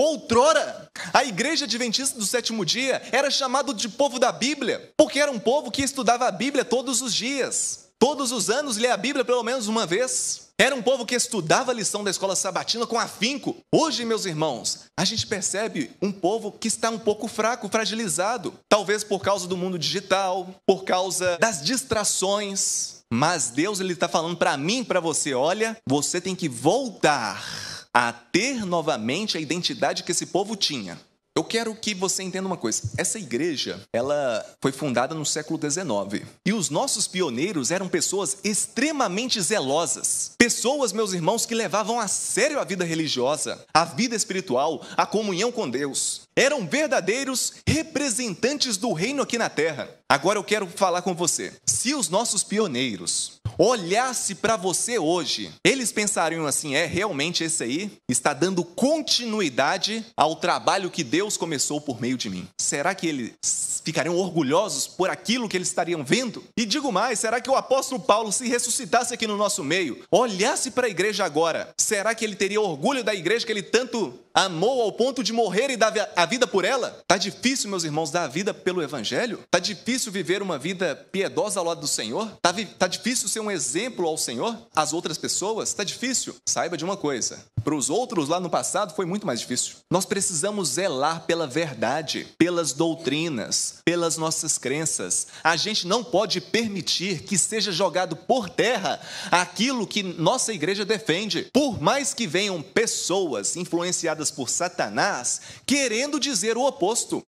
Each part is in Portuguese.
Outrora, a igreja adventista do sétimo dia era chamada de povo da Bíblia, porque era um povo que estudava a Bíblia todos os dias. Todos os anos lia a Bíblia pelo menos uma vez. Era um povo que estudava a lição da escola sabatina com afinco. Hoje, meus irmãos, a gente percebe um povo que está um pouco fraco, fragilizado. Talvez por causa do mundo digital, por causa das distrações. Mas Deus está falando para mim, para você, olha, você tem que voltar a ter novamente a identidade que esse povo tinha. Eu quero que você entenda uma coisa. Essa igreja, ela foi fundada no século XIX. E os nossos pioneiros eram pessoas extremamente zelosas. Pessoas, meus irmãos, que levavam a sério a vida religiosa, a vida espiritual, a comunhão com Deus. Eram verdadeiros representantes do reino aqui na terra. Agora eu quero falar com você. Se os nossos pioneiros olhasse para você hoje, eles pensariam assim, realmente esse aí está dando continuidade ao trabalho que Deus começou por meio de mim. Será que eles ficariam orgulhosos por aquilo que eles estariam vendo? E digo mais, será que o apóstolo Paulo, se ressuscitasse aqui no nosso meio, olhasse para a igreja agora, será que ele teria orgulho da igreja que ele tanto amou ao ponto de morrer e dar a vida por ela? Tá difícil, meus irmãos, dar a vida pelo evangelho? Tá difícil viver uma vida piedosa ao lado do Senhor? Tá difícil ser um exemplo ao Senhor? Às outras pessoas? Tá difícil? Saiba de uma coisa, para os outros lá no passado foi muito mais difícil. Nós precisamos zelar pela verdade, pelas doutrinas, pelas nossas crenças. A gente não pode permitir que seja jogado por terra aquilo que nossa igreja defende. Por mais que venham pessoas influenciadas por Satanás, querendo dizer o oposto.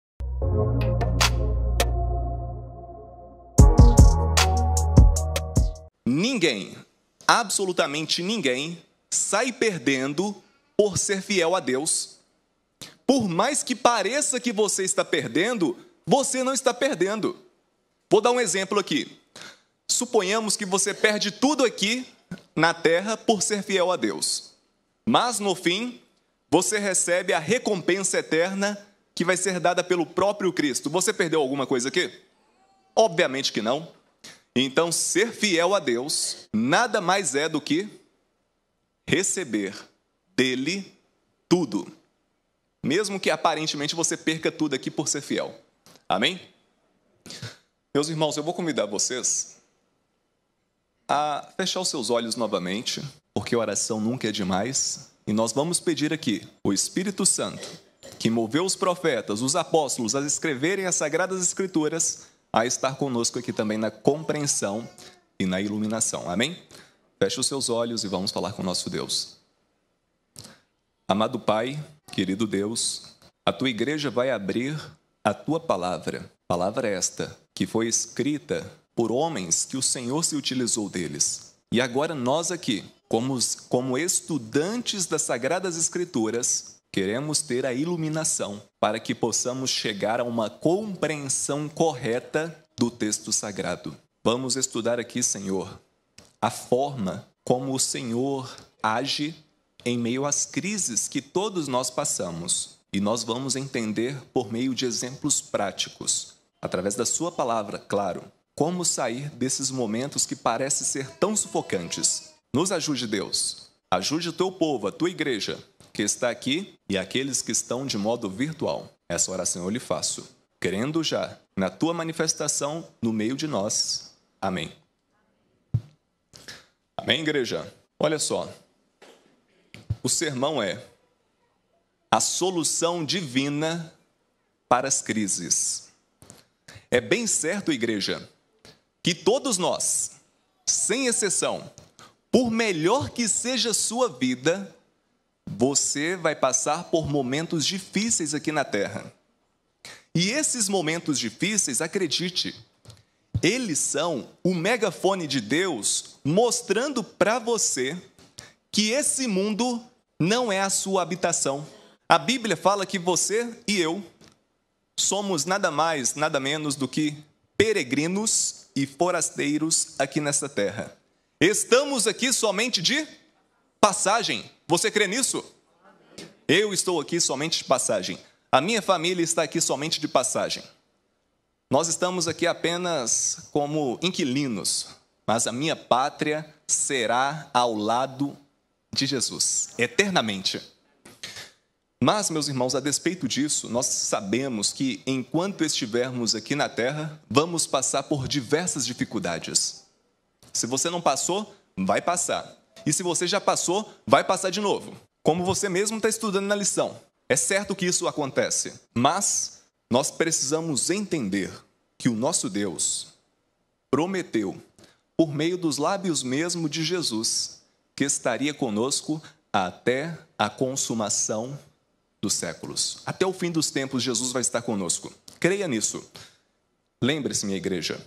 Ninguém, absolutamente ninguém, sai perdendo por ser fiel a Deus. Por mais que pareça que você está perdendo, você não está perdendo. Vou dar um exemplo aqui. Suponhamos que você perde tudo aqui na terra por ser fiel a Deus. Mas no fim, você recebe a recompensa eterna que vai ser dada pelo próprio Cristo. Você perdeu alguma coisa aqui? Obviamente que não. Então, ser fiel a Deus nada mais é do que receber dele tudo. Mesmo que aparentemente você perca tudo aqui por ser fiel. Amém? Meus irmãos, eu vou convidar vocês a fechar os seus olhos novamente, porque oração nunca é demais. E nós vamos pedir aqui o Espírito Santo, que moveu os profetas, os apóstolos a escreverem as Sagradas Escrituras, a estar conosco aqui também na compreensão e na iluminação. Amém? Feche os seus olhos e vamos falar com o nosso Deus. Amado Pai, querido Deus, a tua igreja vai abrir a tua palavra. Palavra esta, que foi escrita por homens que o Senhor se utilizou deles. E agora nós aqui, como estudantes das Sagradas Escrituras, queremos ter a iluminação para que possamos chegar a uma compreensão correta do texto sagrado. Vamos estudar aqui, Senhor, a forma como o Senhor age em meio às crises que todos nós passamos. E nós vamos entender por meio de exemplos práticos, através da sua palavra, claro, como sair desses momentos que parecem ser tão sufocantes. Nos ajude, Deus. Ajude o teu povo, a tua igreja, que está aqui e aqueles que estão de modo virtual. Essa oração eu lhe faço, crendo já na tua manifestação no meio de nós. Amém. Amém, igreja? Olha só, o sermão é a solução divina para as crises. É bem certo, igreja, que todos nós, sem exceção, por melhor que seja a sua vida, você vai passar por momentos difíceis aqui na terra. E esses momentos difíceis, acredite, eles são o megafone de Deus mostrando para você que esse mundo não é a sua habitação. A Bíblia fala que você e eu somos nada mais, nada menos do que peregrinos e forasteiros aqui nessa terra. Estamos aqui somente de passagem. Você crê nisso? Eu estou aqui somente de passagem. A minha família está aqui somente de passagem. Nós estamos aqui apenas como inquilinos, mas a minha pátria será ao lado de Jesus, eternamente. Mas, meus irmãos, a despeito disso, nós sabemos que enquanto estivermos aqui na terra, vamos passar por diversas dificuldades. Se você não passou, vai passar. E se você já passou, vai passar de novo. Como você mesmo está estudando na lição. É certo que isso acontece, mas nós precisamos entender que o nosso Deus prometeu, por meio dos lábios mesmo de Jesus, que estaria conosco até a consumação dos séculos. Até o fim dos tempos, Jesus vai estar conosco. Creia nisso. Lembre-se, minha igreja,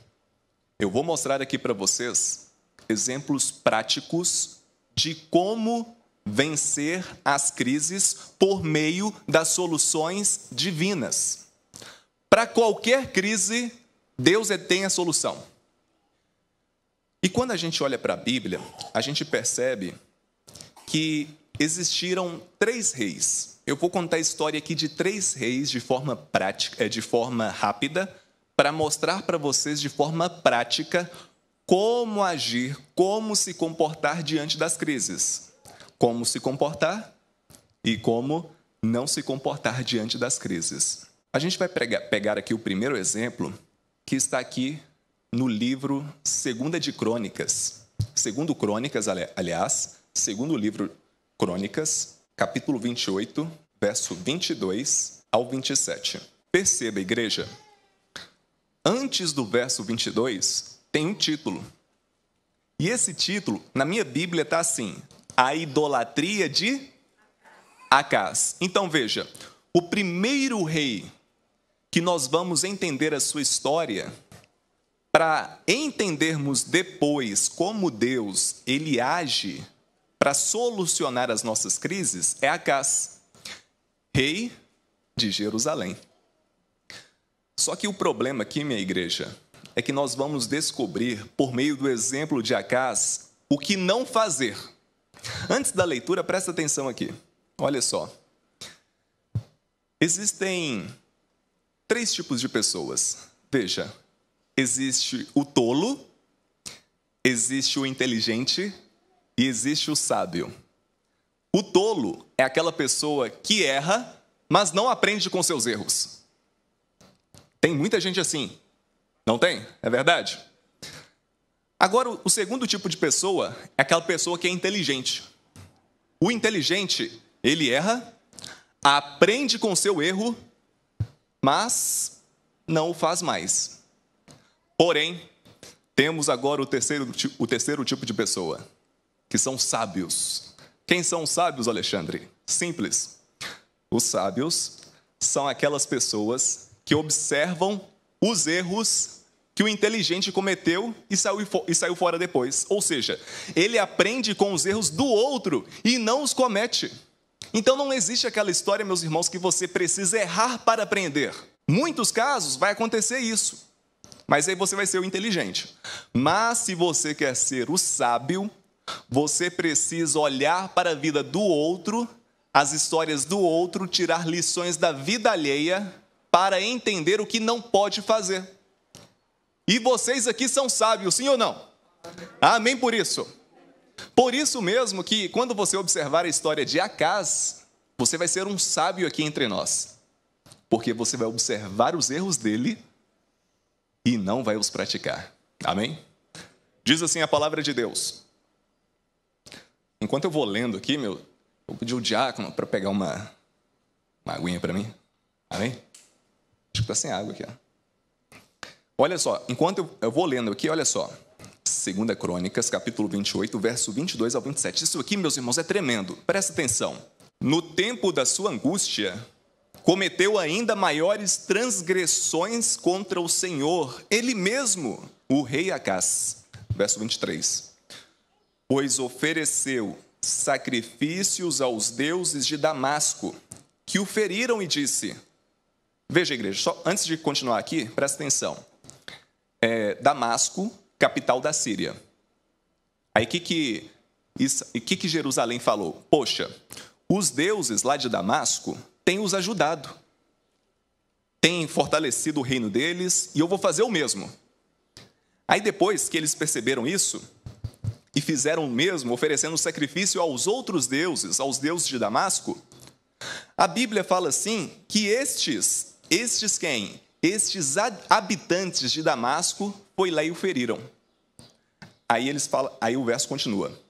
eu vou mostrar aqui para vocês exemplos práticos de como vencer as crises por meio das soluções divinas. Para qualquer crise, Deus tem a solução. E quando a gente olha para a Bíblia, a gente percebe que existiram 3 reis. Eu vou contar a história aqui de 3 reis de forma prática, de forma rápida, para mostrar para vocês de forma prática como agir, como se comportar diante das crises. Como se comportar e como não se comportar diante das crises. A gente vai pegar aqui o primeiro exemplo, que está aqui no livro 2 de Crônicas. 2 Crônicas, aliás, 2º livro Crônicas, capítulo 28, verso 22 ao 27. Perceba, igreja, antes do verso 22, tem um título. E esse título, na minha Bíblia, está assim: a idolatria de Acás. Então, veja, o primeiro rei que nós vamos entender a sua história, para entendermos depois como Deus ele age para solucionar as nossas crises, é Acás, rei de Jerusalém. Só que o problema aqui, minha igreja, é que nós vamos descobrir, por meio do exemplo de Acás, o que não fazer. Antes da leitura, presta atenção aqui. Olha só. Existem 3 tipos de pessoas. Veja, existe o tolo, existe o inteligente e existe o sábio. O tolo é aquela pessoa que erra, mas não aprende com seus erros. Tem muita gente assim. Não tem? É verdade? Agora, o segundo tipo de pessoa é aquela pessoa que é inteligente. O inteligente, ele erra, aprende com seu erro, mas não o faz mais. Porém, temos agora o terceiro tipo de pessoa, que são sábios. Quem são os sábios, Alexandre? Simples. Os sábios são aquelas pessoas que observam os erros que o inteligente cometeu e saiu fora depois. Ou seja, ele aprende com os erros do outro e não os comete. Então não existe aquela história, meus irmãos, que você precisa errar para aprender. Muitos casos vai acontecer isso, mas aí você vai ser o inteligente. Mas se você quer ser o sábio, você precisa olhar para a vida do outro, as histórias do outro, tirar lições da vida alheia para entender o que não pode fazer. E vocês aqui são sábios, sim ou não? Amém por isso. Por isso mesmo que quando você observar a história de Acás, você vai ser um sábio aqui entre nós. Porque você vai observar os erros dele e não vai os praticar. Amém? Diz assim a palavra de Deus. Enquanto eu vou lendo aqui, eu vou pedir o diácono para pegar uma aguinha para mim. Amém? Acho que está sem água aqui, ó. Olha só, enquanto eu vou lendo aqui, olha só. 2 Crônicas, capítulo 28, verso 22 ao 27. Isso aqui, meus irmãos, é tremendo. Presta atenção. No tempo da sua angústia, cometeu ainda maiores transgressões contra o Senhor, ele mesmo, o rei Acás. Verso 23. Pois ofereceu sacrifícios aos deuses de Damasco, que o feriram e disse... Veja, igreja, só antes de continuar aqui, presta atenção. Damasco, capital da Síria. Aí o que Jerusalém falou? Poxa, os deuses lá de Damasco têm os ajudado, têm fortalecido o reino deles, e eu vou fazer o mesmo. Aí depois que eles perceberam isso, e fizeram o mesmo, oferecendo sacrifício aos outros deuses, aos deuses de Damasco, A Bíblia fala assim que estes quem? Estes habitantes de Damasco foi lá e o feriram. Aí o verso continua.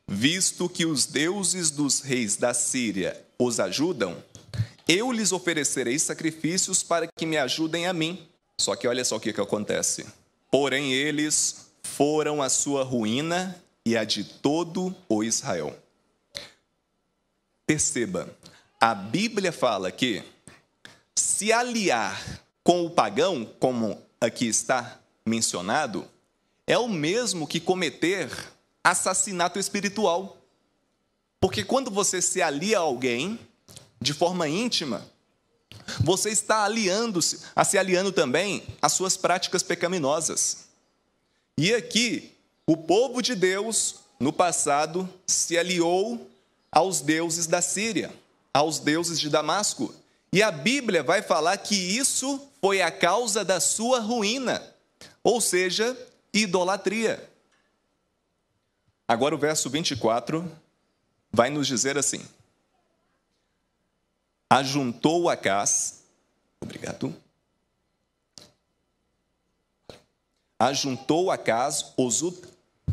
Visto que os deuses dos reis da Síria os ajudam, eu lhes oferecerei sacrifícios para que me ajudem a mim. Só que olha só o que acontece. Porém, eles foram a sua ruína e a de todo o Israel. Perceba, a Bíblia fala que se aliar com o pagão, como aqui está mencionado, é o mesmo que cometer assassinato espiritual. Porque quando você se alia a alguém de forma íntima, você está se aliando também às suas práticas pecaminosas. E aqui, o povo de Deus, no passado, se aliou aos deuses da Síria, aos deuses de Damasco. E a Bíblia vai falar que isso foi a causa da sua ruína, ou seja, idolatria. Agora o verso 24 vai nos dizer assim. Ajuntou Acás,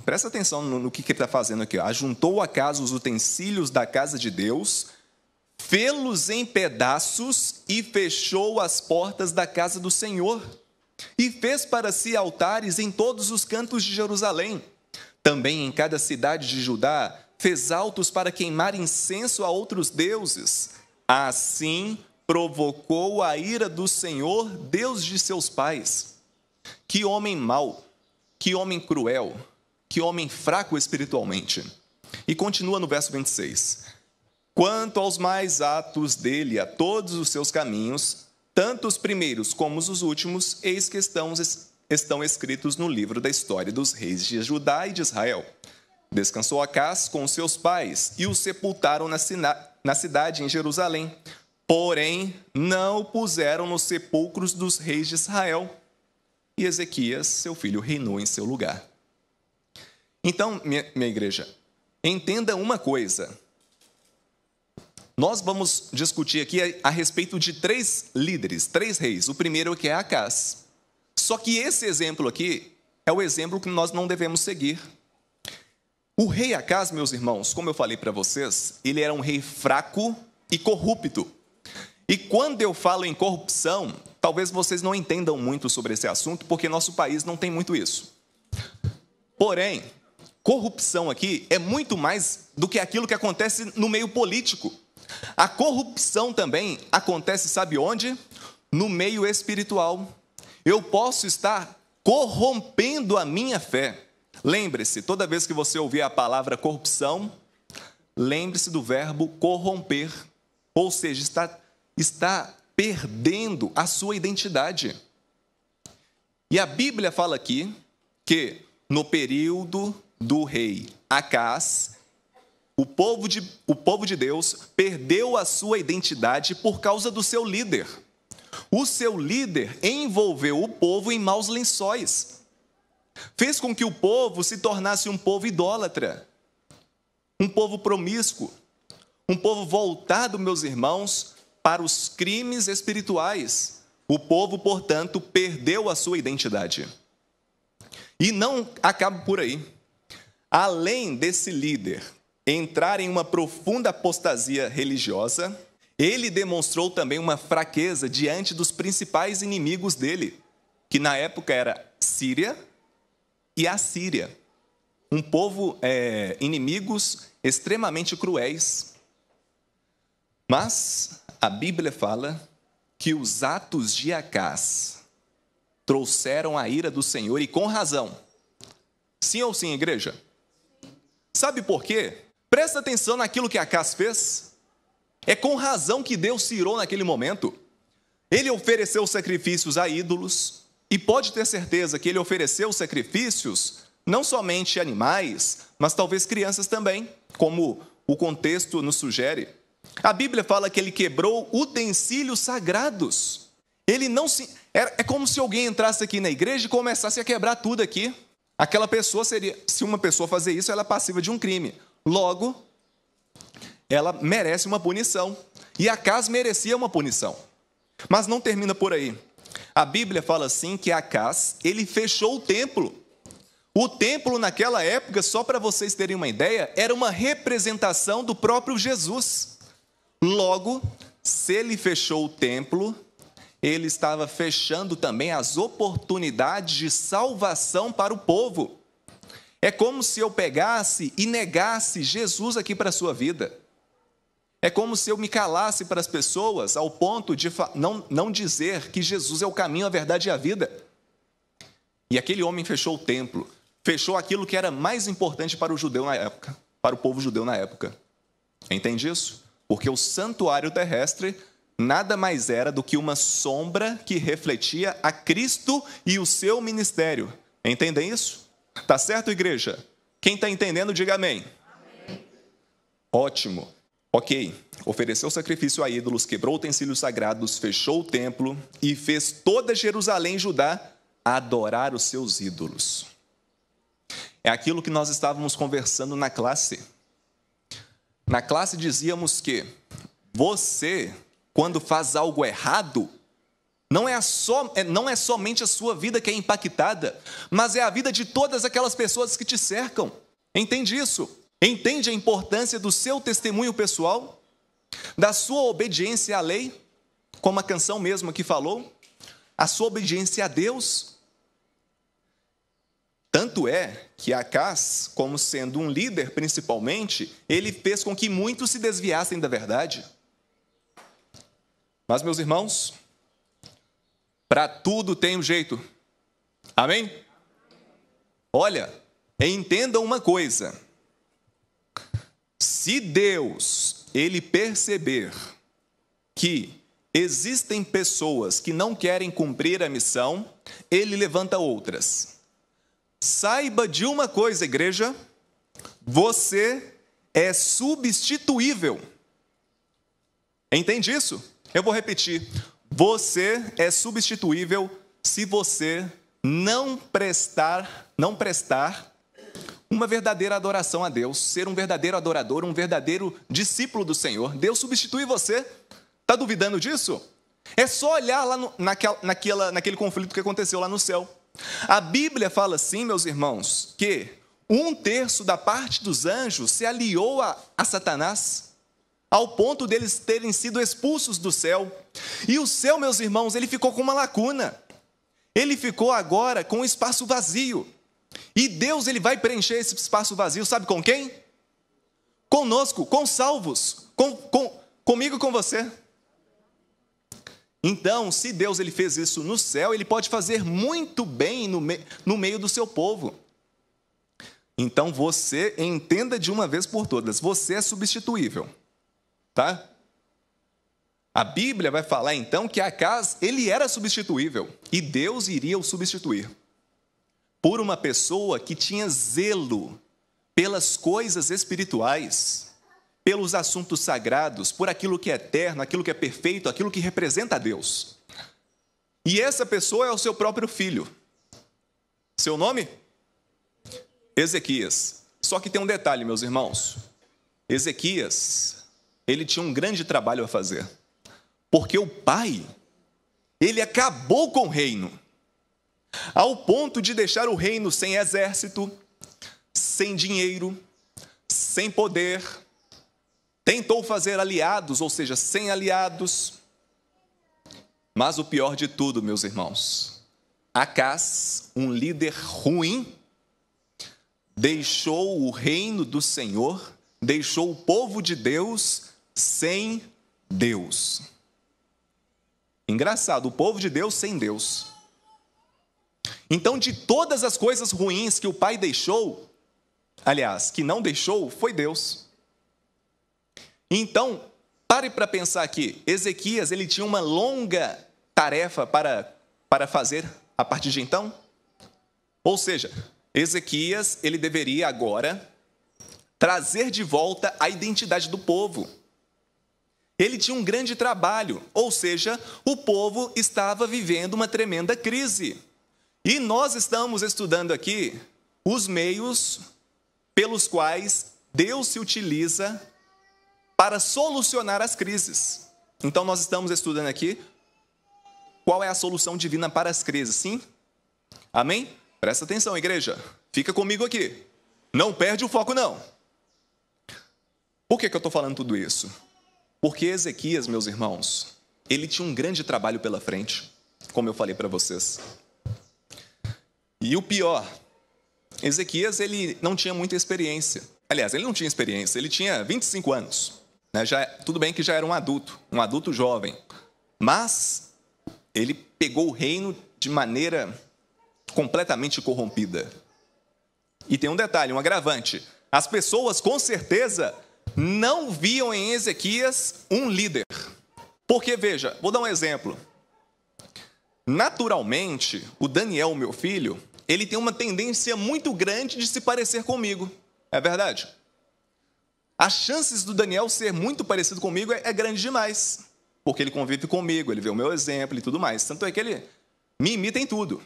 presta atenção no que ele está fazendo aqui. Ajuntou Acás os utensílios da casa de Deus, fê-los em pedaços e fechou as portas da casa do Senhor. E fez para si altares em todos os cantos de Jerusalém. Também em cada cidade de Judá fez altos para queimar incenso a outros deuses. Assim provocou a ira do Senhor, Deus de seus pais. Que homem mau, que homem cruel, que homem fraco espiritualmente. E continua no verso 26. Quanto aos mais atos dele, a todos os seus caminhos, tanto os primeiros como os últimos, eis que estão escritos no livro da história dos reis de Judá e de Israel. Descansou Acás com os seus pais e o sepultaram na cidade em Jerusalém. Porém, não o puseram nos sepulcros dos reis de Israel. E Ezequias, seu filho, reinou em seu lugar. Então, minha igreja, entenda uma coisa. Nós vamos discutir aqui a respeito de 3 líderes, 3 reis. O primeiro que é Acás. Só que esse exemplo aqui é o exemplo que nós não devemos seguir. O rei Acás, meus irmãos, como eu falei para vocês, ele era um rei fraco e corrupto. E quando eu falo em corrupção, talvez vocês não entendam muito sobre esse assunto, porque nosso país não tem muito isso. Porém, corrupção aqui é muito mais do que aquilo que acontece no meio político. A corrupção também acontece, sabe onde? No meio espiritual. Eu posso estar corrompendo a minha fé. Lembre-se, toda vez que você ouvir a palavra corrupção, lembre-se do verbo corromper. Ou seja, está perdendo a sua identidade. E a Bíblia fala aqui que no período do rei Acás, o povo de Deus perdeu a sua identidade por causa do seu líder. O seu líder envolveu o povo em maus lençóis. Fez com que o povo se tornasse um povo idólatra, um povo promíscuo, um povo voltado, meus irmãos, para os crimes espirituais. O povo, portanto, perdeu a sua identidade. E não acaba por aí. Além desse líder entrar em uma profunda apostasia religiosa, ele demonstrou também uma fraqueza diante dos principais inimigos dele, que na época era Síria e Assíria. Um povo, inimigos extremamente cruéis. Mas a Bíblia fala que os atos de Acás trouxeram a ira do Senhor, e com razão. Sim ou sim, igreja? Sabe por quê? Presta atenção naquilo que Acás fez. É com razão que Deus se irou naquele momento. Ele ofereceu sacrifícios a ídolos, e pode ter certeza que ele ofereceu sacrifícios não somente animais, mas talvez crianças também, como o contexto nos sugere. A Bíblia fala que ele quebrou utensílios sagrados. Ele não se... É como se alguém entrasse aqui na igreja e começasse a quebrar tudo aqui. Aquela pessoa seria... Se uma pessoa fazer isso, ela é passiva de um crime. Logo, ela merece uma punição. E Acás merecia uma punição. Mas não termina por aí. A Bíblia fala assim que Acás, ele fechou o templo. O templo naquela época, só para vocês terem uma ideia, era uma representação do próprio Jesus. Logo, se ele fechou o templo, ele estava fechando também as oportunidades de salvação para o povo. É como se eu pegasse e negasse Jesus aqui para a sua vida. É como se eu me calasse para as pessoas ao ponto de não dizer que Jesus é o caminho, a verdade e a vida. E aquele homem fechou o templo, fechou aquilo que era mais importante para o judeu na época, para o povo judeu na época. Entende isso? Porque o santuário terrestre nada mais era do que uma sombra que refletia a Cristo e o seu ministério. Entendem isso? Tá certo, igreja? Quem está entendendo, diga amém. Amém. Ótimo. Ok, ofereceu sacrifício a ídolos, quebrou utensílios sagrados, fechou o templo e fez toda Jerusalém e Judá adorar os seus ídolos. É aquilo que nós estávamos conversando na classe. Na classe dizíamos que você, quando faz algo errado, não é somente a sua vida que é impactada, mas é a vida de todas aquelas pessoas que te cercam. Entende isso? Entende a importância do seu testemunho pessoal? Da sua obediência à lei? Como a canção mesmo aqui falou? A sua obediência a Deus? Tanto é que Acás, como sendo um líder principalmente, ele fez com que muitos se desviassem da verdade. Mas, meus irmãos, para tudo tem um jeito. Amém? Olha, entendam uma coisa. Se Deus, ele perceber que existem pessoas que não querem cumprir a missão, ele levanta outras. Saiba de uma coisa, igreja, você é substituível. Entende isso? Eu vou repetir. Você é substituível se você não prestar uma verdadeira adoração a Deus, ser um verdadeiro adorador, um verdadeiro discípulo do Senhor. Deus substitui você. Está duvidando disso? É só olhar lá naquele conflito que aconteceu lá no céu. A Bíblia fala assim, meus irmãos, que 1/3 da parte dos anjos se aliou a Satanás, ao ponto deles terem sido expulsos do céu. E o céu, meus irmãos, ele ficou com uma lacuna. Ele ficou agora com um espaço vazio. E Deus, ele vai preencher esse espaço vazio, sabe com quem? Conosco, com salvos, comigo e com você. Então, se Deus ele fez isso no céu, ele pode fazer muito bem no meio do seu povo. Então, você entenda de uma vez por todas, você é substituível, tá? A Bíblia vai falar então que Acás, ele era substituível, e Deus iria o substituir por uma pessoa que tinha zelo pelas coisas espirituais, pelos assuntos sagrados, por aquilo que é eterno, aquilo que é perfeito, aquilo que representa a Deus. E essa pessoa é o seu próprio filho. Seu nome? Ezequias. Só que tem um detalhe, meus irmãos. Ezequias, ele tinha um grande trabalho a fazer. Porque o pai, ele acabou com o reino, ao ponto de deixar o reino sem exército, sem dinheiro, sem poder. Tentou fazer aliados, ou seja, sem aliados. Mas o pior de tudo, meus irmãos, Acás, um líder ruim, deixou o reino do Senhor, deixou o povo de Deus sem Deus. Engraçado, o povo de Deus sem Deus. Então, de todas as coisas ruins que o pai deixou, aliás, que não deixou, foi Deus. Então, pare para pensar aqui. Ezequias, ele tinha uma longa tarefa para fazer a partir de então. Ou seja, Ezequias, ele deveria agora trazer de volta a identidade do povo. Ele tinha um grande trabalho, ou seja, o povo estava vivendo uma tremenda crise. E nós estamos estudando aqui os meios pelos quais Deus se utiliza para solucionar as crises. Então nós estamos estudando aqui qual é a solução divina para as crises, sim? Amém? Presta atenção, igreja. Fica comigo aqui. Não perde o foco, não. Por que eu estou falando tudo isso? Porque Ezequias, meus irmãos, ele tinha um grande trabalho pela frente, como eu falei para vocês. E o pior, Ezequias, ele não tinha muita experiência. Aliás, ele não tinha experiência, ele tinha 25 anos. Né? Tudo bem que já era um adulto jovem. Mas ele pegou o reino de maneira completamente corrompida. E tem um detalhe, um agravante. As pessoas, com certeza, não viam em Ezequias um líder. Porque, veja, vou dar um exemplo. Naturalmente, o Daniel, meu filho, ele tem uma tendência muito grande de se parecer comigo. É verdade? As chances do Daniel ser muito parecido comigo é grande demais. Porque ele convive comigo, ele vê o meu exemplo e tudo mais. Tanto é que ele me imita em tudo.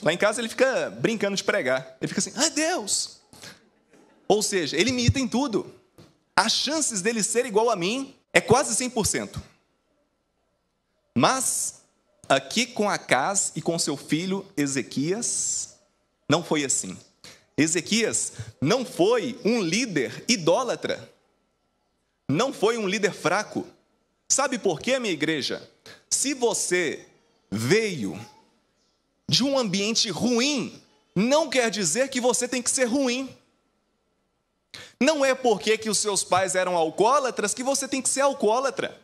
Lá em casa ele fica brincando de pregar. Ele fica assim, ai Deus! Ou seja, ele me imita em tudo. As chances dele ser igual a mim é quase 100%. Mas, aqui com Acaz e com seu filho Ezequias, não foi assim. Ezequias não foi um líder idólatra. Não foi um líder fraco. Sabe por quê, minha igreja? Se você veio de um ambiente ruim, não quer dizer que você tem que ser ruim. Não é porque que os seus pais eram alcoólatras que você tem que ser alcoólatra.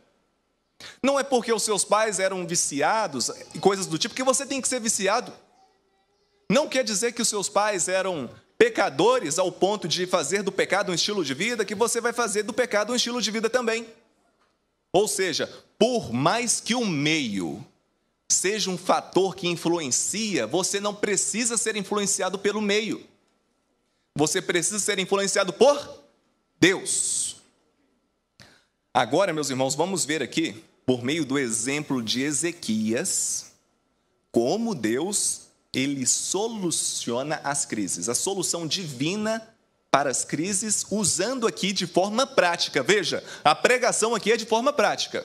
Não é porque os seus pais eram viciados e coisas do tipo que você tem que ser viciado. Não quer dizer que os seus pais eram pecadores ao ponto de fazer do pecado um estilo de vida que você vai fazer do pecado um estilo de vida também. Ou seja, por mais que o meio seja um fator que influencia, você não precisa ser influenciado pelo meio. Você precisa ser influenciado por Deus. Agora, meus irmãos, vamos ver aqui, por meio do exemplo de Ezequias, como Deus, ele soluciona as crises. A solução divina para as crises, usando aqui de forma prática. Veja, a pregação aqui é de forma prática.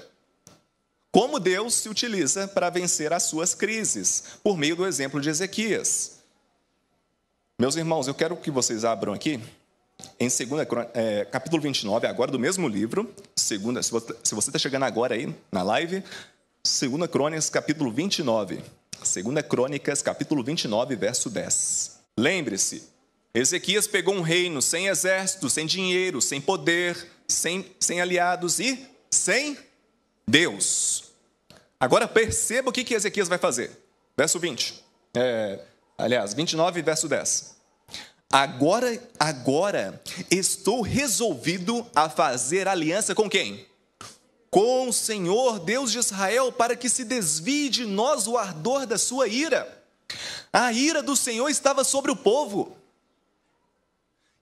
Como Deus se utiliza para vencer as suas crises, por meio do exemplo de Ezequias. Meus irmãos, eu quero que vocês abram aqui, em capítulo 29, agora do mesmo livro, se você está chegando agora aí na live, 2 Crônicas, capítulo 29. 2 Crônicas, capítulo 29, verso 10. Lembre-se, Ezequias pegou um reino sem exército, sem dinheiro, sem poder, sem aliados e sem Deus. Agora perceba o que Ezequias vai fazer. Verso 20. 29, verso 10. Agora estou resolvido a fazer aliança com quem? Com o Senhor, Deus de Israel, para que se desvie de nós o ardor da sua ira. A ira do Senhor estava sobre o povo.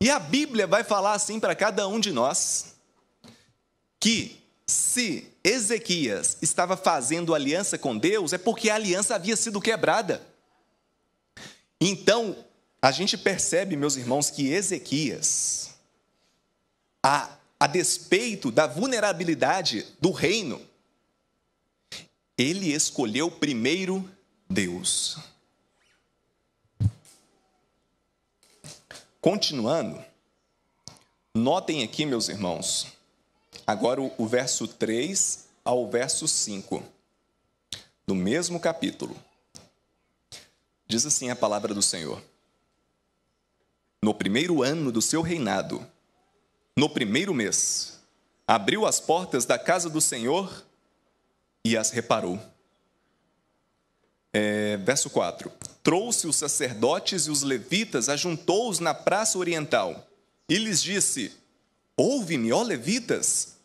E a Bíblia vai falar assim para cada um de nós, que se Ezequias estava fazendo aliança com Deus, é porque a aliança havia sido quebrada. Então, a gente percebe, meus irmãos, que Ezequias, a despeito da vulnerabilidade do reino, ele escolheu primeiro Deus. Continuando, notem aqui, meus irmãos, agora o verso 3 ao verso 5, do mesmo capítulo. Diz assim a palavra do Senhor. No primeiro ano do seu reinado, no primeiro mês, abriu as portas da casa do Senhor e as reparou. Verso 4. Trouxe os sacerdotes e os levitas, ajuntou-os na praça oriental e lhes disse: ouve-me, ó levitas,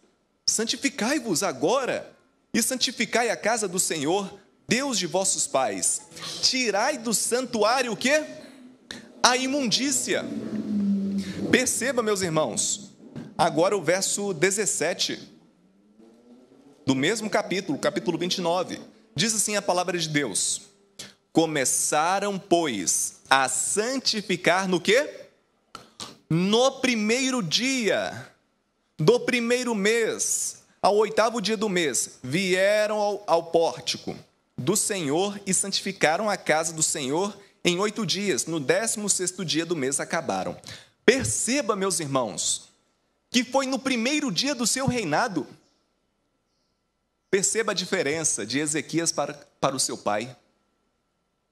santificai-vos agora e santificai a casa do Senhor, Deus de vossos pais. Tirai do santuário o quê? A imundícia. Perceba, meus irmãos, agora o verso 17 do mesmo capítulo, capítulo 29. Diz assim a palavra de Deus: começaram, pois, a santificar no quê? No primeiro dia, Do primeiro mês ao 8º dia do mês, vieram ao pórtico do Senhor e santificaram a casa do Senhor em 8 dias. No 16º dia do mês acabaram. Perceba, meus irmãos, que foi no primeiro dia do seu reinado. Perceba a diferença de Ezequias para o seu pai.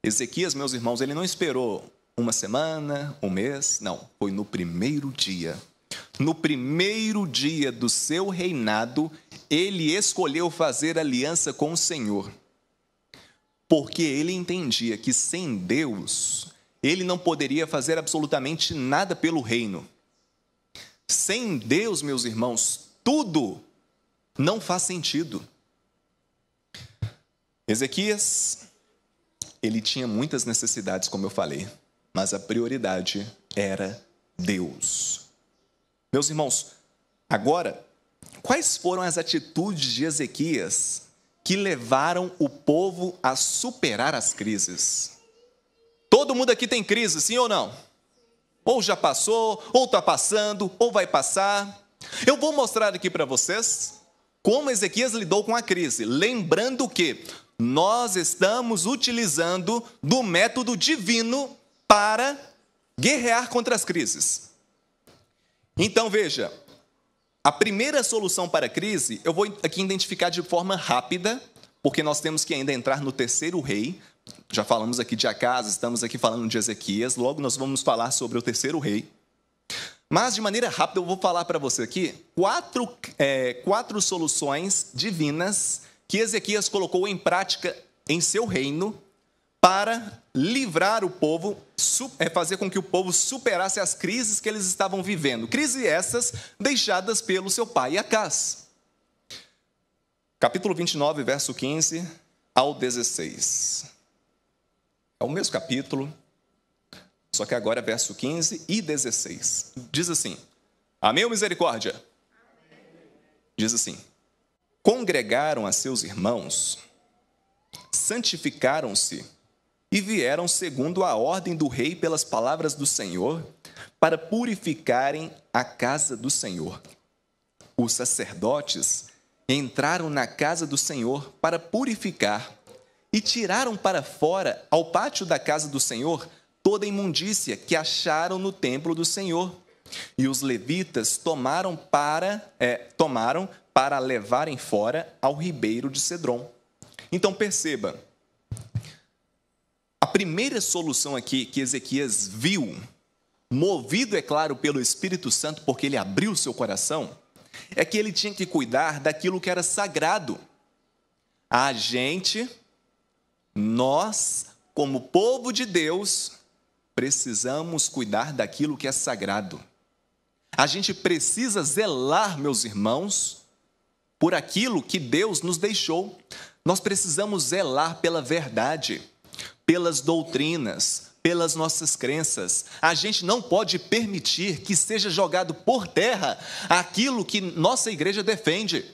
Ezequias, meus irmãos, ele não esperou uma semana, um mês, não. Foi no primeiro dia. No primeiro dia do seu reinado, ele escolheu fazer aliança com o Senhor. Porque ele entendia que sem Deus, ele não poderia fazer absolutamente nada pelo reino. Sem Deus, meus irmãos, tudo não faz sentido. Ezequias, ele tinha muitas necessidades, como eu falei, mas a prioridade era Deus. Meus irmãos, agora, quais foram as atitudes de Ezequias que levaram o povo a superar as crises? Todo mundo aqui tem crise, sim ou não? Ou já passou, ou está passando, ou vai passar. Eu vou mostrar aqui para vocês como Ezequias lidou com a crise, lembrando que nós estamos utilizando do método divino para guerrear contra as crises. Então, veja, a primeira solução para a crise, eu vou aqui identificar de forma rápida, porque nós temos que ainda entrar no terceiro rei. Já falamos aqui de Acaz, estamos aqui falando de Ezequias, logo nós vamos falar sobre o terceiro rei. Mas, de maneira rápida, eu vou falar para você aqui quatro soluções divinas que Ezequias colocou em prática em seu reino para livrar o povo, fazer com que o povo superasse as crises que eles estavam vivendo. Crises essas deixadas pelo seu pai Acaz. Capítulo 29, verso 15 ao 16. É o mesmo capítulo, só que agora é verso 15 e 16. Diz assim: Amém ou misericórdia? Diz assim: Congregaram a seus irmãos, santificaram-se e vieram segundo a ordem do rei pelas palavras do Senhor, para purificarem a casa do Senhor. Os sacerdotes entraram na casa do Senhor para purificar e tiraram para fora, ao pátio da casa do Senhor, toda a imundícia que acharam no templo do Senhor. E os levitas tomaram para levarem fora ao ribeiro de Cedron. Então perceba, a primeira solução aqui que Ezequias viu, movido, é claro, pelo Espírito Santo, porque ele abriu o seu coração, é que ele tinha que cuidar daquilo que era sagrado. Nós, como povo de Deus, precisamos cuidar daquilo que é sagrado. A gente precisa zelar, meus irmãos, por aquilo que Deus nos deixou. Nós precisamos zelar pela verdade, pelas doutrinas, pelas nossas crenças. A gente não pode permitir que seja jogado por terra aquilo que nossa igreja defende.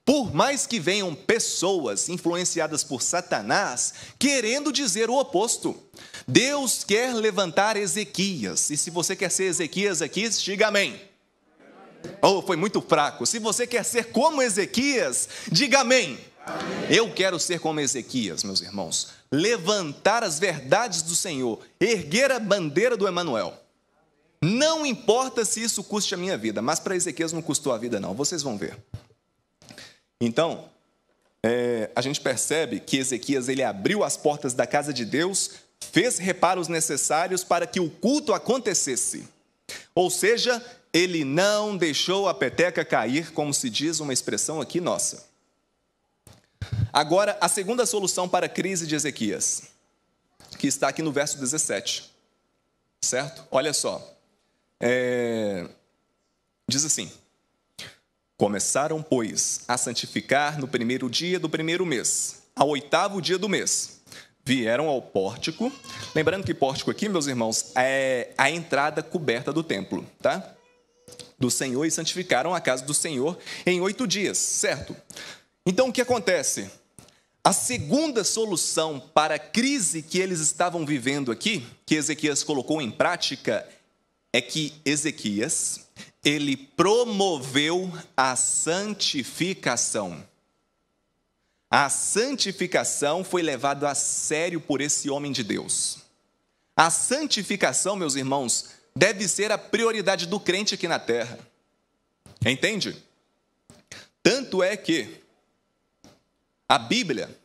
Por mais que venham pessoas influenciadas por Satanás, querendo dizer o oposto. Deus quer levantar Ezequias. E se você quer ser Ezequias aqui, diga amém. Oh, foi muito fraco. Se você quer ser como Ezequias, diga amém. Amém. Eu quero ser como Ezequias, meus irmãos. Levantar as verdades do Senhor, erguer a bandeira do Emanuel. Não importa se isso custe a minha vida, mas para Ezequias não custou a vida não, vocês vão ver. Então, a gente percebe que Ezequias ele abriu as portas da casa de Deus, fez reparos necessários para que o culto acontecesse. Ou seja, ele não deixou a peteca cair, como se diz uma expressão aqui nossa. Agora, a segunda solução para a crise de Ezequias, que está aqui no verso 17, certo? Olha só, diz assim: Começaram, pois, a santificar no primeiro dia do primeiro mês, ao 8º dia do mês. Vieram ao pórtico, lembrando que pórtico aqui, meus irmãos, é a entrada coberta do templo, tá? Do Senhor, e santificaram a casa do Senhor em 8 dias, certo? Então, o que acontece? A segunda solução para a crise que eles estavam vivendo aqui, que Ezequias colocou em prática, é que Ezequias, ele promoveu a santificação. A santificação foi levada a sério por esse homem de Deus. A santificação, meus irmãos, deve ser a prioridade do crente aqui na terra. Entende? Tanto é que a Bíblia,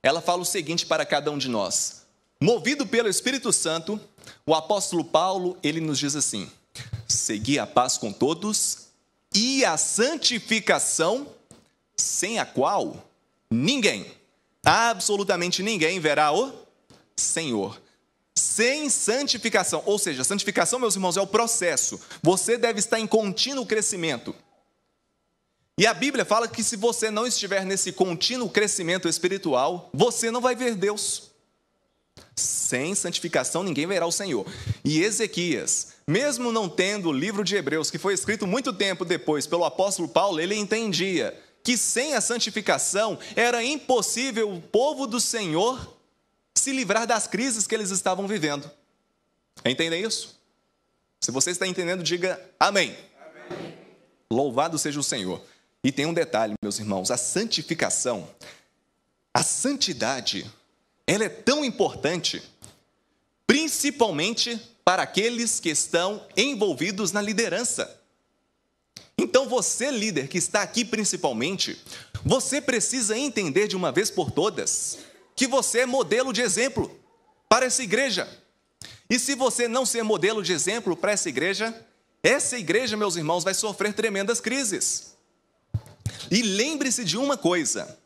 ela fala o seguinte para cada um de nós. Movido pelo Espírito Santo, o apóstolo Paulo, ele nos diz assim: segui a paz com todos e a santificação, sem a qual ninguém, absolutamente ninguém, verá o Senhor. Sem santificação, ou seja, santificação, meus irmãos, é o processo. Você deve estar em contínuo crescimento. E a Bíblia fala que se você não estiver nesse contínuo crescimento espiritual, você não vai ver Deus. Sem santificação, ninguém verá o Senhor. E Ezequias, mesmo não tendo o livro de Hebreus, que foi escrito muito tempo depois pelo apóstolo Paulo, ele entendia que sem a santificação era impossível o povo do Senhor se livrar das crises que eles estavam vivendo. Entendem isso? Se você está entendendo, diga amém. Amém. Louvado seja o Senhor. E tem um detalhe, meus irmãos, a santificação, a santidade, ela é tão importante, principalmente para aqueles que estão envolvidos na liderança. Então você, líder, que está aqui principalmente, você precisa entender de uma vez por todas que você é modelo de exemplo para essa igreja. E se você não ser modelo de exemplo para essa igreja, meus irmãos, vai sofrer tremendas crises. E lembre-se de uma coisa,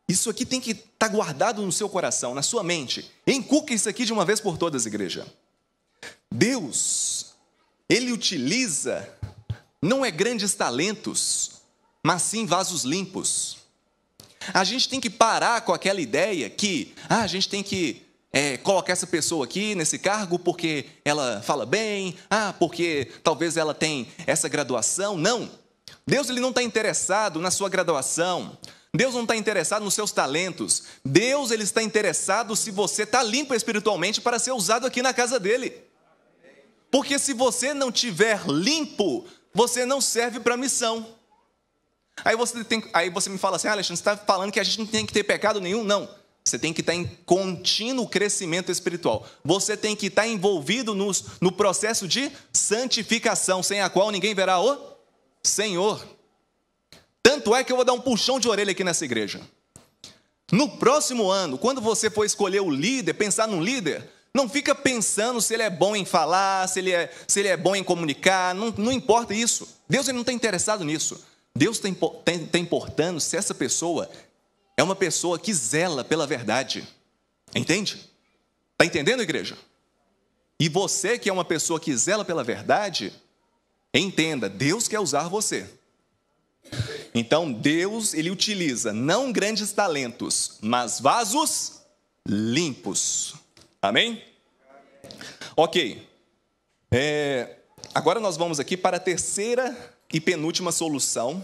isso aqui tem que estar guardado no seu coração, na sua mente. Encuque isso aqui de uma vez por todas, igreja. Deus, Ele utiliza, não é grandes talentos, mas sim vasos limpos. A gente tem que parar com aquela ideia que a gente tem que colocar essa pessoa aqui nesse cargo porque ela fala bem, porque talvez ela tem essa graduação. Não, Deus ele não está interessado na sua graduação, Deus não está interessado nos seus talentos, Deus ele está interessado se você está limpo espiritualmente para ser usado aqui na casa dele. Porque se você não tiver limpo, você não serve para a missão. Aí você me fala assim: Alexandre, você está falando que a gente não tem que ter pecado nenhum? Não, você tem que estar em contínuo crescimento espiritual. Você tem que estar envolvido no processo de santificação, sem a qual ninguém verá o Senhor. Tanto é que eu vou dar um puxão de orelha aqui nessa igreja. No próximo ano, quando você for escolher o líder, pensar num líder, não fica pensando se ele é bom em falar, se ele é bom em comunicar, não importa isso. Deus ele não está interessado nisso. Deus está importando se essa pessoa é uma pessoa que zela pela verdade. Entende? Está entendendo, igreja? E você que é uma pessoa que zela pela verdade, entenda, Deus quer usar você. Então Deus, ele utiliza não grandes talentos, mas vasos limpos. Amém? Ok. Agora nós vamos aqui para a terceira e penúltima solução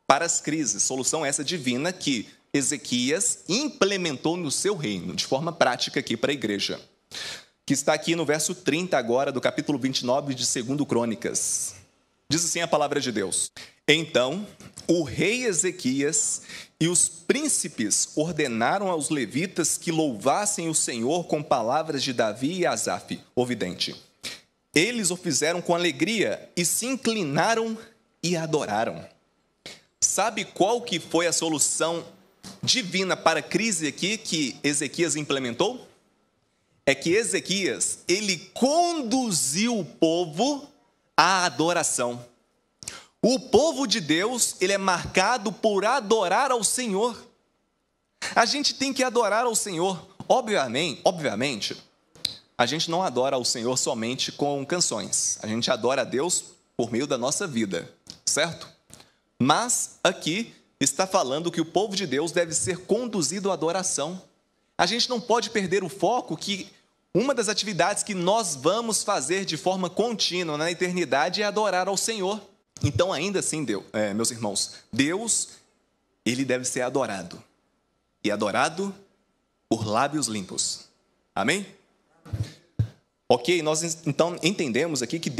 para as crises. Solução essa divina que Ezequias implementou no seu reino, de forma prática aqui para a igreja. Que está aqui no verso 30 agora, do capítulo 29 de 2 Crônicas. Diz assim a palavra de Deus: Então, o rei Ezequias e os príncipes ordenaram aos levitas que louvassem o Senhor com palavras de Davi e Asaf, o vidente. Eles o fizeram com alegria e se inclinaram e adoraram. Sabe qual que foi a solução divina para a crise aqui que Ezequias implementou? É que Ezequias, ele conduziu o povo à adoração. O povo de Deus, ele é marcado por adorar ao Senhor. A gente tem que adorar ao Senhor. Obviamente, a gente não adora ao Senhor somente com canções. A gente adora a Deus por meio da nossa vida, certo? Mas aqui está falando que o povo de Deus deve ser conduzido à adoração. A gente não pode perder o foco que uma das atividades que nós vamos fazer de forma contínua na eternidade é adorar ao Senhor. Então, ainda assim, meus irmãos, Deus, ele deve ser adorado. E adorado por lábios limpos. Amém? Ok, nós então entendemos aqui que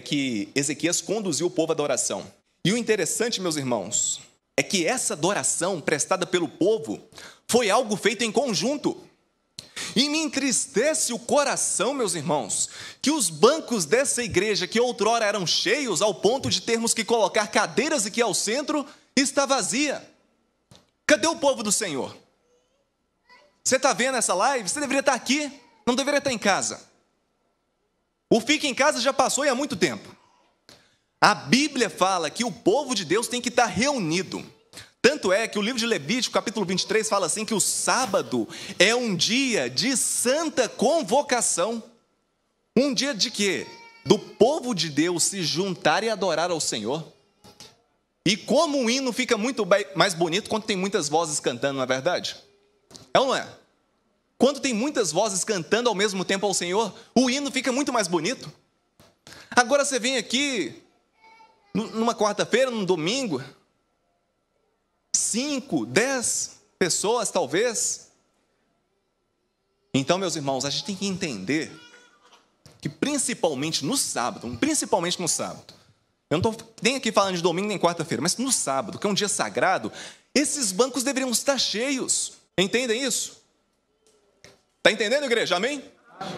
que Ezequias conduziu o povo à adoração. E o interessante, meus irmãos, é que essa adoração prestada pelo povo foi algo feito em conjunto. E me entristece o coração, meus irmãos, que os bancos dessa igreja, que outrora eram cheios ao ponto de termos que colocar cadeiras aqui ao centro, está vazia. Cadê o povo do Senhor? Você está vendo essa live? Você deveria estar aqui, não deveria estar em casa. O fica em casa já passou e há muito tempo. A Bíblia fala que o povo de Deus tem que estar reunido. Tanto é que o livro de Levítico, capítulo 23, fala assim que o sábado é um dia de santa convocação. Um dia de quê? Do povo de Deus se juntar e adorar ao Senhor. E como o hino fica muito mais bonito quando tem muitas vozes cantando, não é verdade? É ou não é? Quando tem muitas vozes cantando ao mesmo tempo ao Senhor, o hino fica muito mais bonito. Agora você vem aqui, numa quarta-feira, num domingo, 5, 10 pessoas talvez. Então, meus irmãos, a gente tem que entender que principalmente no sábado, eu não estou nem aqui falando de domingo nem quarta-feira, mas no sábado, que é um dia sagrado, esses bancos deveriam estar cheios. Entendem isso? Está entendendo, igreja? Amém?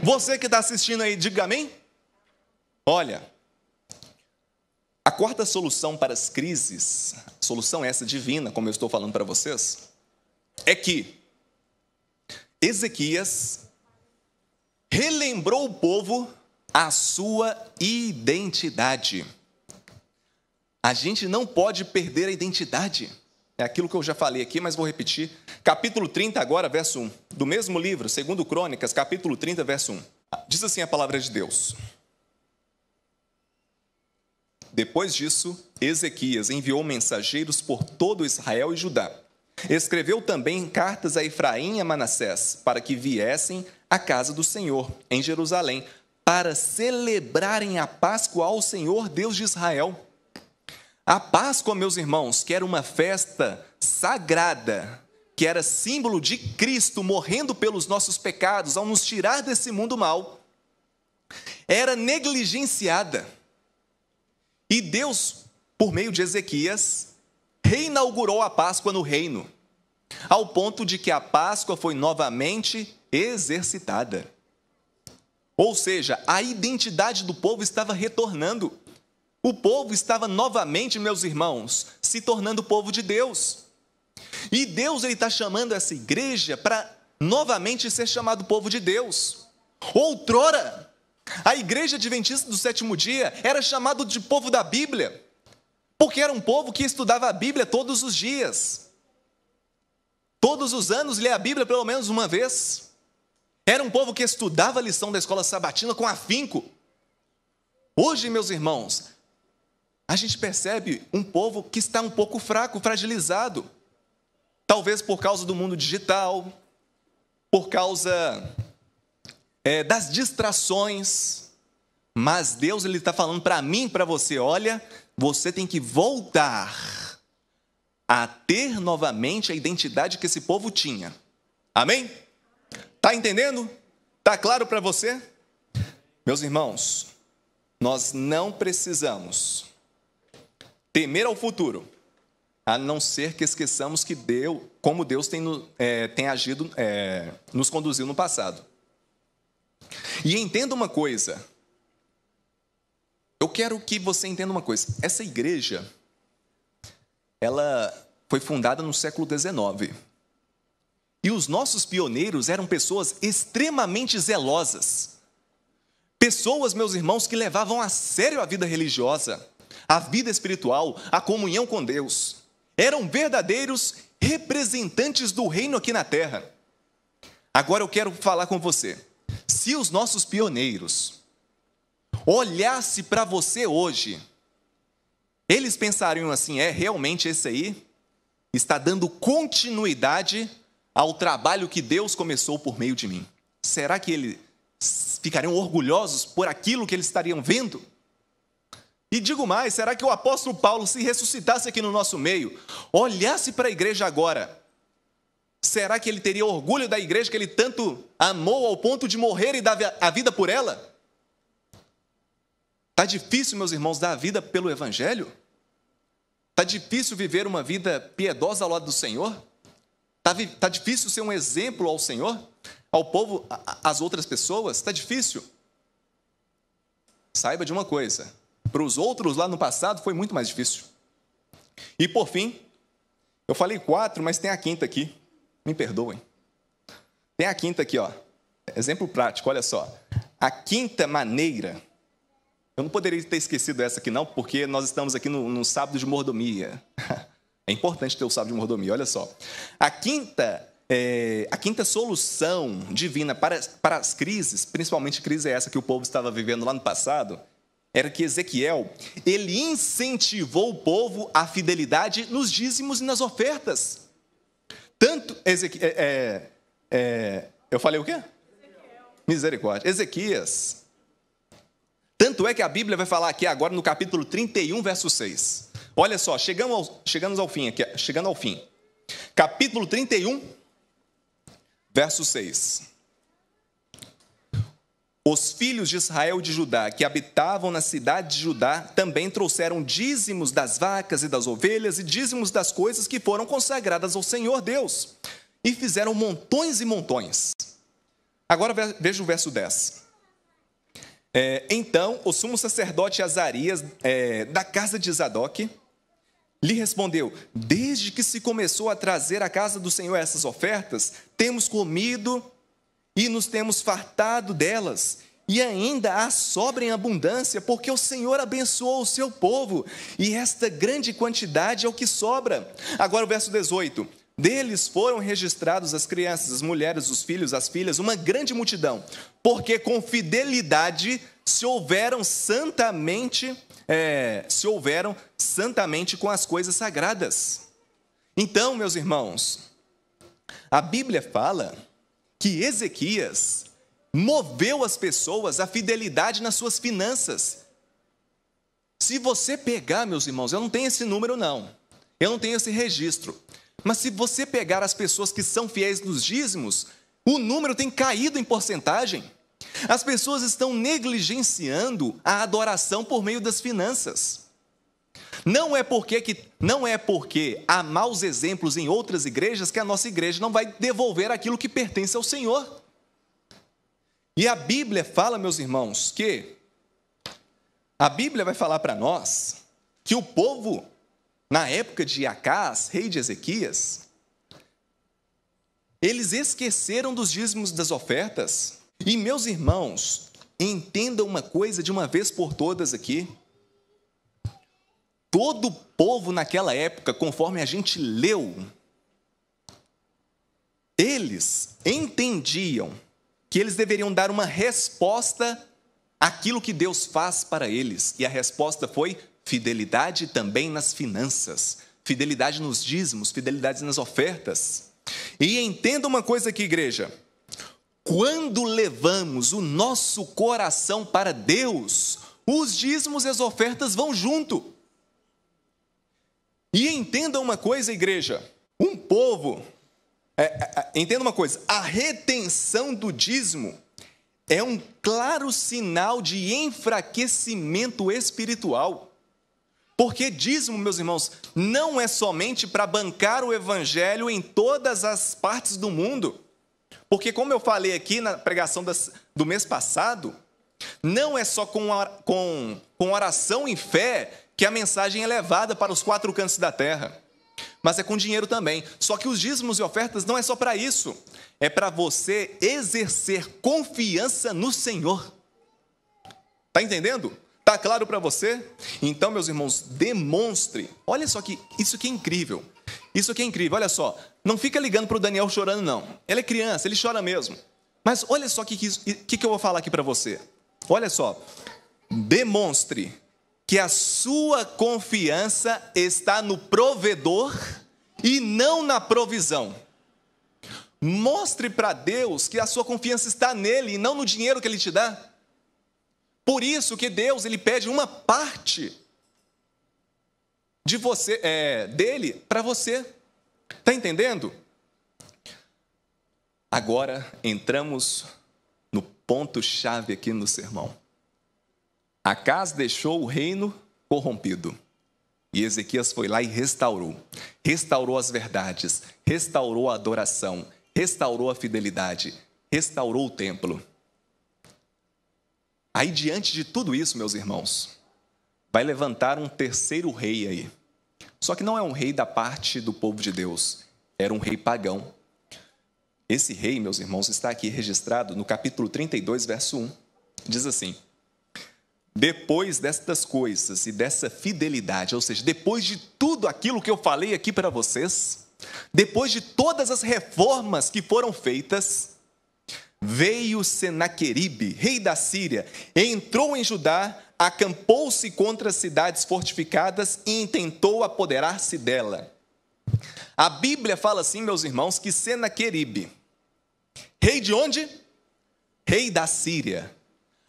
Você que está assistindo aí, diga amém. Olha, a quarta solução para as crises, solução essa divina, como eu estou falando para vocês, é que Ezequias relembrou o povo a sua identidade. A gente não pode perder a identidade. É aquilo que eu já falei aqui, mas vou repetir. Capítulo 30 agora, verso 1. Do mesmo livro, 2 Crônicas, capítulo 30, verso 1. Diz assim a palavra de Deus. Depois disso, Ezequias enviou mensageiros por todo Israel e Judá. Escreveu também cartas a Efraim e a Manassés, para que viessem à casa do Senhor, em Jerusalém, para celebrarem a Páscoa ao Senhor, Deus de Israel. A Páscoa, meus irmãos, que era uma festa sagrada, que era símbolo de Cristo morrendo pelos nossos pecados, ao nos tirar desse mundo mal, era negligenciada. E Deus, por meio de Ezequias, reinaugurou a Páscoa no reino, ao ponto de que a Páscoa foi novamente exercitada. Ou seja, a identidade do povo estava retornando. O povo estava novamente, meus irmãos, se tornando povo de Deus. E Deus está chamando essa igreja para novamente ser chamado povo de Deus. Outrora, a igreja adventista do sétimo dia era chamada de povo da Bíblia, porque era um povo que estudava a Bíblia todos os dias. Todos os anos lia a Bíblia pelo menos uma vez. Era um povo que estudava a lição da escola sabatina com afinco. Hoje, meus irmãos, a gente percebe um povo que está um pouco fraco, fragilizado. Talvez por causa do mundo digital, por causa das distrações. Mas Deus está falando para mim e para você, olha, você tem que voltar a ter novamente a identidade que esse povo tinha. Amém? Está entendendo? Está claro para você? Meus irmãos, nós não precisamos temer ao futuro, a não ser que esqueçamos que Deus, como Deus tem agido, nos conduziu no passado. E entenda uma coisa, eu quero que você entenda uma coisa, essa igreja, ela foi fundada no século XIX, e os nossos pioneiros eram pessoas extremamente zelosas, pessoas, meus irmãos, que levavam a sério a vida religiosa, a vida espiritual, a comunhão com Deus. Eram verdadeiros representantes do reino aqui na terra. Agora eu quero falar com você. Se os nossos pioneiros olhassem para você hoje, eles pensariam assim, realmente esse aí está dando continuidade ao trabalho que Deus começou por meio de mim. Será que eles ficariam orgulhosos por aquilo que eles estariam vendo? E digo mais, será que o apóstolo Paulo, se ressuscitasse aqui no nosso meio, olhasse para a igreja agora, será que ele teria orgulho da igreja que ele tanto amou ao ponto de morrer e dar a vida por ela? Está difícil, meus irmãos, dar a vida pelo Evangelho? Está difícil viver uma vida piedosa ao lado do Senhor? Está difícil ser um exemplo ao Senhor, ao povo, às outras pessoas? Está difícil? Saiba de uma coisa, para os outros lá no passado foi muito mais difícil. E por fim, eu falei 4, mas tem a quinta aqui, me perdoem. Tem a quinta aqui, ó. Exemplo prático, olha só. A quinta maneira, eu não poderia ter esquecido essa aqui não, porque nós estamos aqui no sábado de mordomia. É importante ter o sábado de mordomia, olha só. A quinta solução divina para as crises, principalmente crise essa que o povo estava vivendo lá no passado, era que Ezequiel, ele incentivou o povo à fidelidade nos dízimos e nas ofertas. Tanto eu falei o quê? Misericórdia. Ezequias. Tanto é que a Bíblia vai falar aqui agora no capítulo 31, verso 6. Olha só, chegando ao fim. Capítulo 31, verso 6. Os filhos de Israel e de Judá, que habitavam na cidade de Judá, também trouxeram dízimos das vacas e das ovelhas e dízimos das coisas que foram consagradas ao Senhor Deus. E fizeram montões e montões. Agora veja o verso 10. Então, o sumo sacerdote Azarias, da casa de Zadok, lhe respondeu: desde que se começou a trazer à casa do Senhor essas ofertas, temos comido e nos temos fartado delas, e ainda há sobra em abundância, porque o Senhor abençoou o seu povo, e esta grande quantidade é o que sobra. Agora o verso 18. Deles foram registrados as crianças, as mulheres, os filhos, as filhas, uma grande multidão, porque com fidelidade se houveram santamente com as coisas sagradas. Então, meus irmãos, a Bíblia fala que Ezequias moveu as pessoas à fidelidade nas suas finanças. Se você pegar, meus irmãos, eu não tenho esse número não, eu não tenho esse registro, mas se você pegar as pessoas que são fiéis nos dízimos, o número tem caído em porcentagem. As pessoas estão negligenciando a adoração por meio das finanças. Não é porque há maus exemplos em outras igrejas que a nossa igreja não vai devolver aquilo que pertence ao Senhor. E a Bíblia fala, meus irmãos, que a Bíblia vai falar para nós que o povo, na época de Acás, rei de Ezequias, eles esqueceram dos dízimos das ofertas. E, meus irmãos, entendam uma coisa de uma vez por todas aqui. Todo o povo naquela época, conforme a gente leu, eles entendiam que eles deveriam dar uma resposta àquilo que Deus faz para eles. E a resposta foi fidelidade também nas finanças, fidelidade nos dízimos, fidelidade nas ofertas. E entenda uma coisa aqui, igreja. Quando levamos o nosso coração para Deus, os dízimos e as ofertas vão junto. E entenda uma coisa, igreja, entenda uma coisa, a retenção do dízimo é um claro sinal de enfraquecimento espiritual. Porque dízimo, meus irmãos, não é somente para bancar o evangelho em todas as partes do mundo. Porque, como eu falei aqui na pregação do mês passado, não é só com oração e fé que a mensagem é levada para os 4 cantos da terra, mas é com dinheiro também. Só que os dízimos e ofertas não é só para isso, é para você exercer confiança no Senhor. Está entendendo? Está claro para você? Então, meus irmãos, demonstre. Olha só que isso aqui é incrível. Isso aqui é incrível, olha só. Não fica ligando para o Daniel chorando, não. Ele é criança, ele chora mesmo. Mas olha só o que eu vou falar aqui para você. Olha só. Demonstre que a sua confiança está no provedor e não na provisão. Mostre para Deus que a sua confiança está nele e não no dinheiro que ele te dá. Por isso que Deus, ele pede uma parte de você, dele para você. Está entendendo? Agora entramos no ponto-chave aqui no sermão. Acás deixou o reino corrompido. E Ezequias foi lá e restaurou. Restaurou as verdades, restaurou a adoração, restaurou a fidelidade, restaurou o templo. Aí, diante de tudo isso, meus irmãos, vai levantar um terceiro rei aí. Só que não é um rei da parte do povo de Deus, era um rei pagão. Esse rei, meus irmãos, está aqui registrado no capítulo 32, verso 1. Diz assim: depois destas coisas e dessa fidelidade, ou seja, depois de tudo aquilo que eu falei aqui para vocês, depois de todas as reformas que foram feitas, veio Senaqueribe, rei da Síria, entrou em Judá, acampou-se contra as cidades fortificadas e intentou apoderar-se dela. A Bíblia fala assim, meus irmãos, que Senaqueribe, rei de onde? Rei da Síria.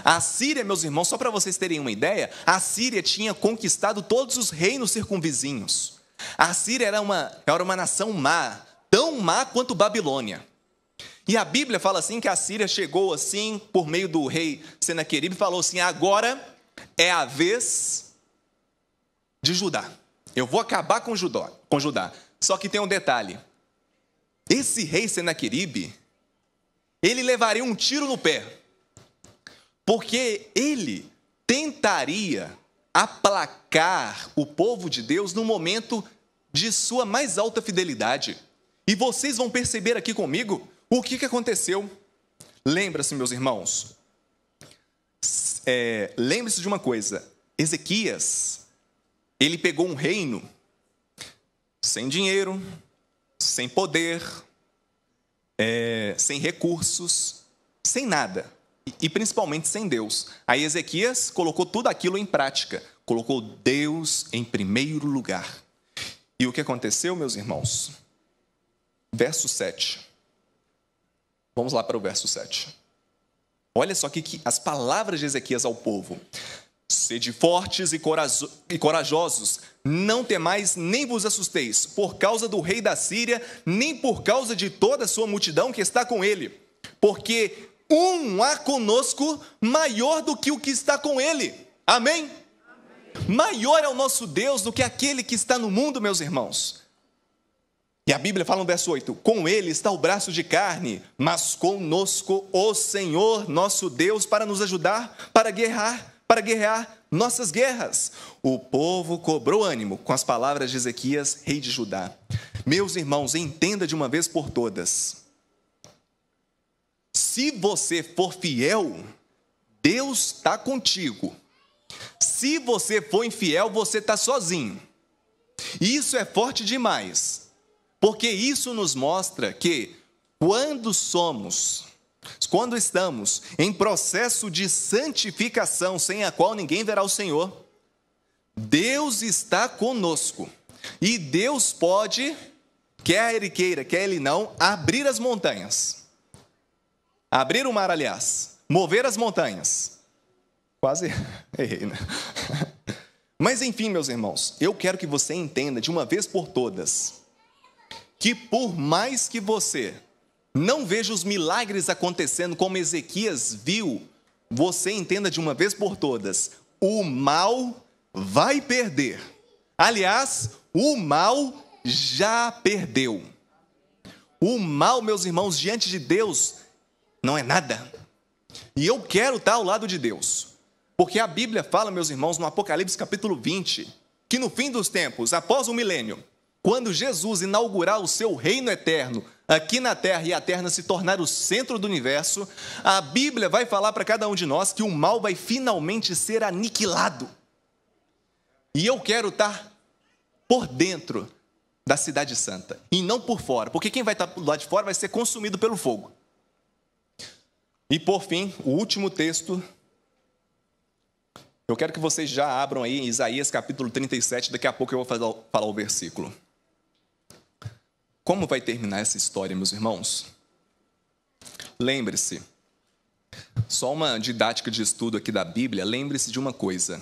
A Síria, meus irmãos, só para vocês terem uma ideia, a Síria tinha conquistado todos os reinos circunvizinhos. A Síria era uma nação má, tão má quanto Babilônia. E a Bíblia fala assim que a Síria chegou assim, por meio do rei Senaqueribe, e falou assim: agora é a vez de Judá. Eu vou acabar com Judá. Só que tem um detalhe. Esse rei Senaqueribe, ele levaria um tiro no pé, porque ele tentaria aplacar o povo de Deus no momento de sua mais alta fidelidade. E vocês vão perceber aqui comigo o que aconteceu. Lembra-se, meus irmãos, lembre-se de uma coisa: Ezequias, ele pegou um reino sem dinheiro, sem poder, sem recursos, sem nada, e principalmente sem Deus. Aí Ezequias colocou tudo aquilo em prática, colocou Deus em primeiro lugar. E o que aconteceu, meus irmãos? Verso 7. Vamos lá para o verso 7. Olha só que as palavras de Ezequias ao povo: sede fortes e corajosos, não temais nem vos assusteis, por causa do rei da Síria, nem por causa de toda a sua multidão que está com ele, porque um há conosco maior do que o que está com ele. Amém? Amém. Maior é o nosso Deus do que aquele que está no mundo, meus irmãos. E a Bíblia fala no verso 8: com ele está o braço de carne, mas conosco o Senhor nosso Deus para nos ajudar, para guerrear nossas guerras. O povo cobrou ânimo com as palavras de Ezequias, rei de Judá. Meus irmãos, entenda de uma vez por todas: se você for fiel, Deus está contigo. Se você for infiel, você está sozinho. E isso é forte demais, porque isso nos mostra que quando estamos em processo de santificação, sem a qual ninguém verá o Senhor, Deus está conosco. E Deus pode, quer ele queira, quer ele não, abrir as montanhas. Abrir o mar, aliás. Mover as montanhas. Quase errei, né? Mas enfim, meus irmãos, eu quero que você entenda de uma vez por todas que por mais que você não veja os milagres acontecendo como Ezequias viu, você entenda de uma vez por todas: o mal vai perder. Aliás, o mal já perdeu. O mal, meus irmãos, diante de Deus não é nada. E eu quero estar ao lado de Deus, porque a Bíblia fala, meus irmãos, no Apocalipse capítulo 20, que no fim dos tempos, após o milênio, quando Jesus inaugurar o seu reino eterno aqui na terra e a terra se tornar o centro do universo, a Bíblia vai falar para cada um de nós que o mal vai finalmente ser aniquilado. E eu quero estar por dentro da cidade santa e não por fora, porque quem vai estar do lado de fora vai ser consumido pelo fogo. E por fim, o último texto, eu quero que vocês já abram aí em Isaías capítulo 37, daqui a pouco eu vou falar o versículo. Como vai terminar essa história, meus irmãos? Lembre-se, só uma didática de estudo aqui da Bíblia, lembre-se de uma coisa.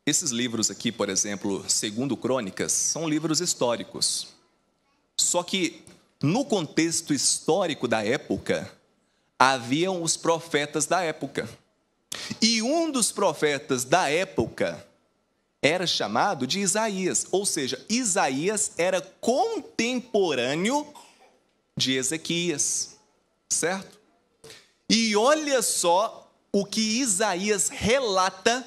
Esses livros aqui, por exemplo, segundo Crônicas, são livros históricos. Só que, no contexto histórico da época, haviam os profetas da época. E um dos profetas da época era chamado de Isaías, ou seja, Isaías era contemporâneo de Ezequias, certo? E olha só o que Isaías relata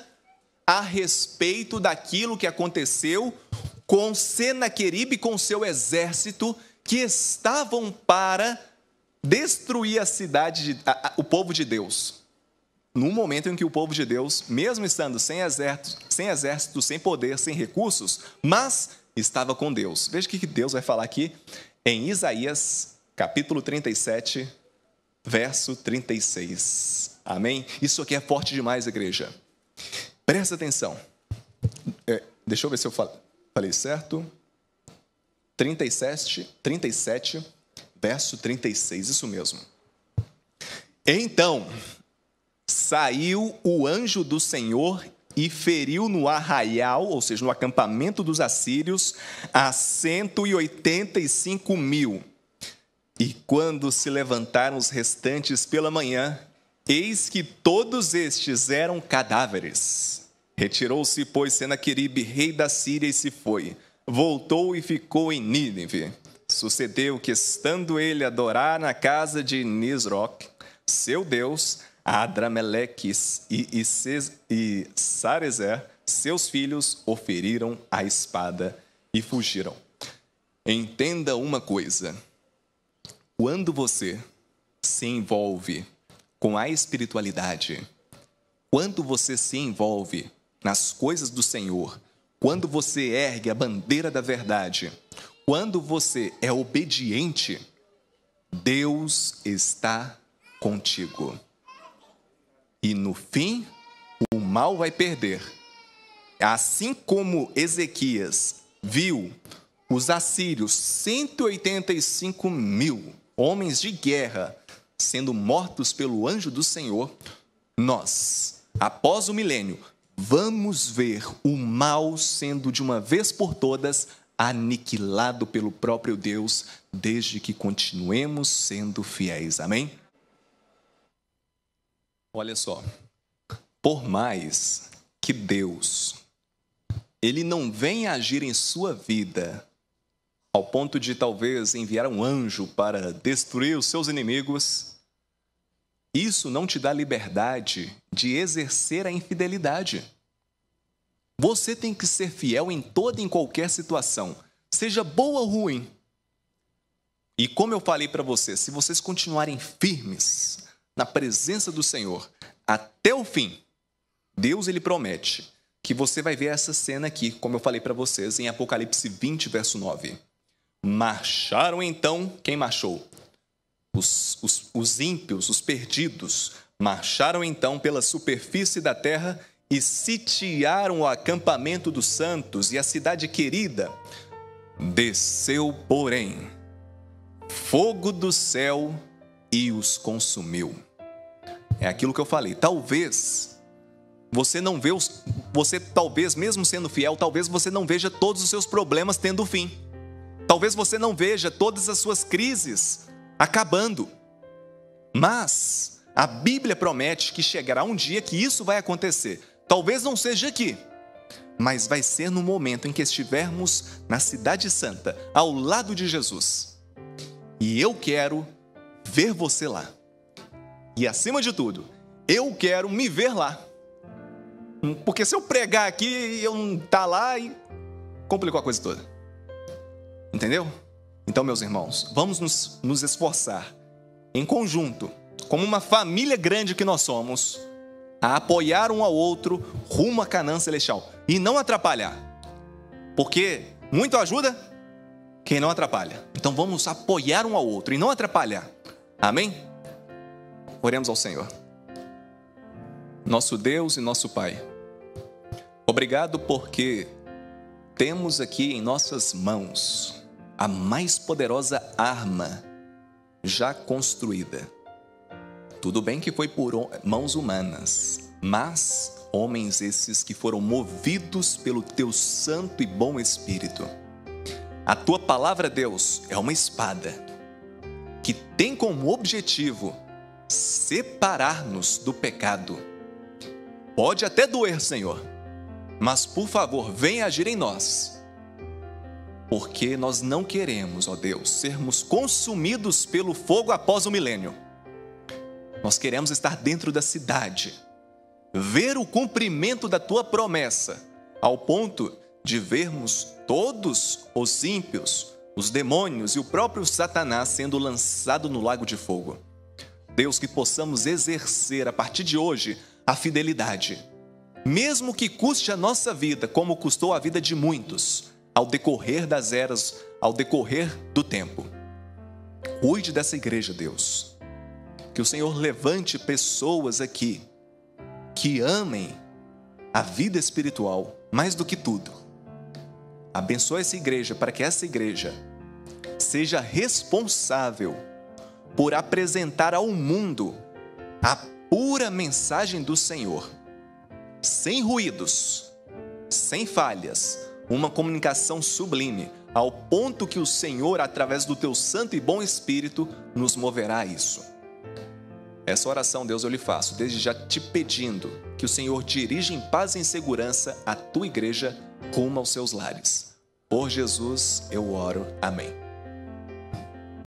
a respeito daquilo que aconteceu com Senaqueribe e com seu exército, que estavam para destruir a cidade, o povo de Deus. No momento em que o povo de Deus, mesmo estando sem exército, sem poder, sem recursos, mas estava com Deus. Veja o que Deus vai falar aqui em Isaías, capítulo 37, verso 36. Amém? Isso aqui é forte demais, igreja. Presta atenção. Deixa eu ver se eu falei certo. 37, verso 36, isso mesmo. Então saiu o anjo do Senhor e feriu no arraial, ou seja, no acampamento dos assírios, a 185.000. E quando se levantaram os restantes pela manhã, eis que todos estes eram cadáveres. Retirou-se, pois, Senaqueribe, rei da Síria, e se foi. Voltou e ficou em Nínive. Sucedeu que, estando ele a adorar na casa de Nisroque, seu deus, Adrameleque e Sarezer, seus filhos, o feriram à espada e fugiram. Entenda uma coisa: quando você se envolve com a espiritualidade, quando você se envolve nas coisas do Senhor, quando você ergue a bandeira da verdade, quando você é obediente, Deus está contigo. E no fim, o mal vai perder. Assim como Ezequias viu os assírios, 185.000 homens de guerra, sendo mortos pelo anjo do Senhor, nós, após o milênio, vamos ver o mal sendo de uma vez por todas aniquilado pelo próprio Deus, desde que continuemos sendo fiéis. Amém? Olha só, por mais que Deus, Ele não venha agir em sua vida, ao ponto de talvez enviar um anjo para destruir os seus inimigos, isso não te dá liberdade de exercer a infidelidade. Você tem que ser fiel em toda e em qualquer situação, seja boa ou ruim. E como eu falei para vocês, se vocês continuarem firmes na presença do Senhor até o fim, Deus, Ele promete que você vai ver essa cena aqui, como eu falei para vocês, em Apocalipse 20, verso 9. Marcharam então, quem marchou? Os ímpios, os perdidos, marcharam então pela superfície da terra e sitiaram o acampamento dos santos e a cidade querida. Desceu, porém, fogo do céu e os consumiu. É aquilo que eu falei. Talvez você não vê talvez mesmo sendo fiel, talvez você não veja todos os seus problemas tendo fim. Talvez você não veja todas as suas crises acabando. Mas a Bíblia promete que chegará um dia que isso vai acontecer. Talvez não seja aqui, mas vai ser no momento em que estivermos na Cidade Santa, ao lado de Jesus. E eu quero ver você lá. E acima de tudo, eu quero me ver lá. Porque se eu pregar aqui e eu não estar lá, e complicou a coisa toda. Entendeu? Então, meus irmãos, vamos nos esforçar em conjunto, como uma família grande que nós somos, a apoiar um ao outro rumo a Canaã celestial e não atrapalhar. Porque muito ajuda quem não atrapalha. Então vamos apoiar um ao outro e não atrapalhar. Amém? Oremos ao Senhor. Nosso Deus e nosso Pai, obrigado porque temos aqui em nossas mãos a mais poderosa arma já construída. Tudo bem que foi por mãos humanas, mas homens esses que foram movidos pelo Teu Santo e bom Espírito. A Tua palavra, Deus, é uma espada que tem como objetivo separar-nos do pecado Pode até doer, Senhor, mas por favor, venha agir em nós, porque nós não queremos, ó Deus, sermos consumidos pelo fogo após o milênio. Nós queremos estar dentro da cidade, ver o cumprimento da tua promessa, ao ponto de vermos todos os ímpios, os demônios e o próprio Satanás sendo lançado no lago de fogo. Deus, que possamos exercer a partir de hoje a fidelidade, mesmo que custe a nossa vida, como custou a vida de muitos, ao decorrer das eras, ao decorrer do tempo. Cuide dessa igreja, Deus. Que o Senhor levante pessoas aqui que amem a vida espiritual mais do que tudo. Abençoe essa igreja para que essa igreja seja responsável por apresentar ao mundo a pura mensagem do Senhor, sem ruídos, sem falhas, uma comunicação sublime, ao ponto que o Senhor, através do teu santo e bom Espírito, nos moverá a isso. Essa oração, Deus, eu lhe faço, desde já te pedindo que o Senhor dirija em paz e em segurança a tua igreja rumo aos seus lares. Por Jesus eu oro. Amém.